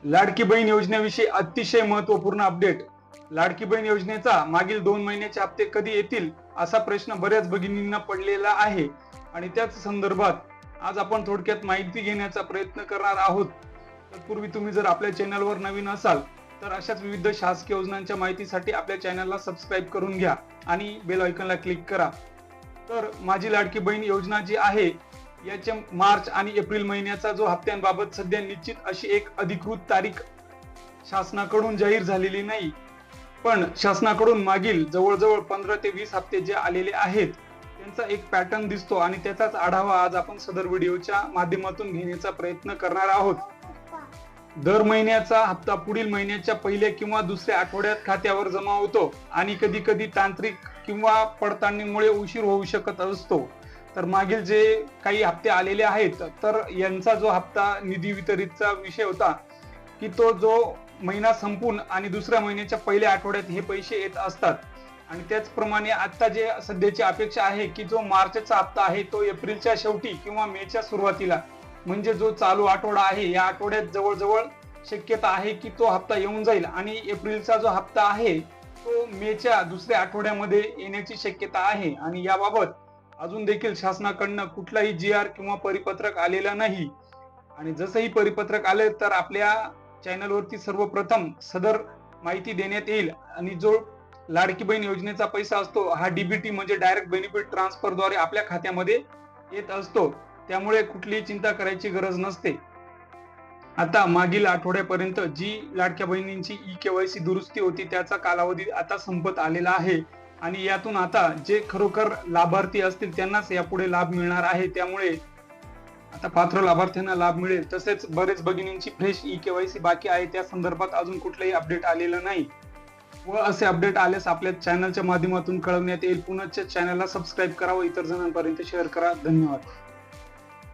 लाडकी बहीण योजनेविषयी अतिशय महत्त्वपूर्ण अपडेट। लाडकी बहीण योजनेचा मागील 2 महिन्याचे हप्ते कधी येतील असा प्रश्न बऱ्याच भगिनींना पडलेला आहे आणि त्याच संदर्भात आज आपण थोडक्यात माहिती घेण्याचा प्रयत्न करणार आहोत। तत्पूर्वी तुम्ही जर आपल्या चॅनलवर नवीन असाल तर अशाच विविध शासकीय योजनांच्या माहितीसाठी आपल्या चॅनलला सबस्क्राइब करून घ्या आणि बेल आयकॉनला क्लिक करा। तर माझी लाडकी बहीण योजना जी आहे याच्या मार्च आणि एप्रिल महिन्याचा जो हप्त्यांबाबत सध्या निश्चित अशी एक अधिकृत तारीख शासनाकडून जाहीर झालेली नाही, पण शासनाकडून मागील जवळजवळ 15 ते 20 हप्ते जे आलेले आहेत त्यांचा एक पॅटर्न दिसतो आणि त्याचाच आढावा आज आपण सदर व्हिडिओच्या माध्यमातून घेण्याचा प्रयत्न करणार आहोत। दर महिन्याचा हप्ता पुढील महिन्याच्या पहिल्या किंवा दुसऱ्या आठवड्यात खात्यावर जमा होतो आणि कधी कधी तांत्रिक किंवा पडताळणीमुळे उशीर होऊ शकत असतो। तर मागील जे काही हप्ते आलेले आहेत तर यांचा जो हप्ता निधी वितरितचा विषय होता की तो जो महिना संपून आणि दुसऱ्या महिन्याच्या पहिल्या आठवड्यात हे पैसे येत असतात आणि त्याचप्रमाणे आता जे सध्याची अपेक्षा आहे की जो मार्चचा हप्ता आहे तो एप्रिलच्या शेवटी किंवा मेच्या सुरुवातीला म्हणजे जो चालू आठवडा आहे या आठवड्यात जवळजवळ शक्यता आहे की तो हप्ता येऊन जाईल आणि एप्रिलचा जो हप्ता आहे तो मेच्या दुसऱ्या आठवड्यामध्ये येण्याची शक्यता आहे आणि याबाबत अजून देखील शासनाकडून कुठलाही GR किंवा परिपत्रक आलेला नाही आणि जसंही परिपत्रक आले तर आपल्या चॅनलवरती सर्वप्रथम सदर माहिती देण्यात येईल आणि जो लाडकी बहीण योजनेचा पैसा असतो हा DBT म्हणजे डायरेक्ट बेनिफिट ट्रान्सफर द्वारे आपल्या खात्यामध्ये येत असतो, त्यामुळे कुठलीही चिंता करायची गरज नसते। आता मागील आठवड्यापर्यंत जी लाडक्या बहिणींची eKYC दुरुस्ती होती त्याचा कालावधी आता संपत आलेला आहे आणि यातून आता जे खरोखर लाभार्थी असतील त्यांनाच यापुढे लाभ मिळणार आहे, त्यामुळे आता पात्र लाभार्थ्यांना लाभ मिळेल। तसेच बरेच भगिनींची फ्रेश eKYC बाकी आहे, त्या संदर्भात अजून कुठलाही अपडेट आलेलं नाही व असे अपडेट आल्यास आपल्या चॅनलच्या माध्यमातून कळवण्यात येईल। पुन्हा चॅनलला सबस्क्राइब करा व इतर जणांपर्यंत शेअर करा। धन्यवाद।